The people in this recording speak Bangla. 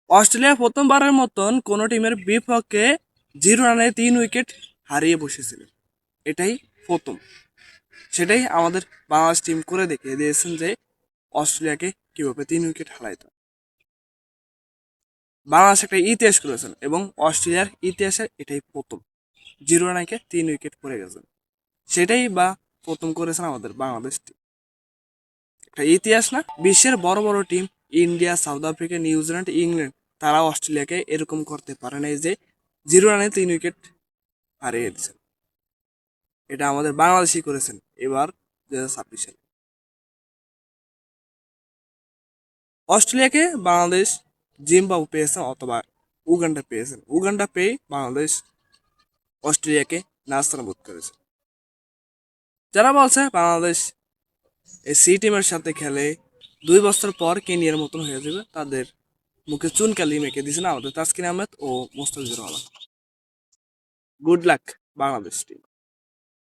অস্ট্রেলিয়া প্রথমবারের মতন কোনো টিমের বিপক্ষে 0 রানে 3 উইকেট হারিয়ে বসেছিল। এটাই প্রথম। সেটাই আমাদের বাংলাদেশ টিম করে দেখিয়ে দিয়েছেন যে অস্ট্রেলিয়াকে কিভাবে 3 উইকেট হারাইতে হয়। বাংলাদেশ একটা ইতিহাস করেছেন এবং অস্ট্রেলিয়ার ইতিহাসে এটাই প্রথম 0 রানে 3 উইকেট পড়ে গেছেন। সেটাই বা প্রথম করেছেন আমাদের বাংলাদেশ টিম। একটা ইতিহাস না? বিশ্বের বড় বড় team India, south Africa, New Zealand, England তারা অস্ট্রেলিয়াকে এরকম করতে পারে নাই যে 0 রানে 3 উইকেট হারিয়ে দিয়েছেন। এটা আমাদের বাংলাদেশই করেছেন এবার 2026 সালে। অস্ট্রেলিয়াকে বাংলাদেশ জিম্বাবু পেয়েছেন অথবা উগান্ডা পেয়েছেন। উগান্ডা পেয়ে বাংলাদেশ অস্ট্রেলিয়াকে নাস্তানাবুদ করেছে। যারা বলছে বাংলাদেশ এই সি টিমের সাথে খেলে 2 বছর পর কেনিয়ার মতন হয়ে যাবে, তাদের মুখে চুনকালি মেখে দিয়েছেন আমাদের তাসকিন আহমেদ ও Mustafizur Rahman. Good luck Bangladesh team.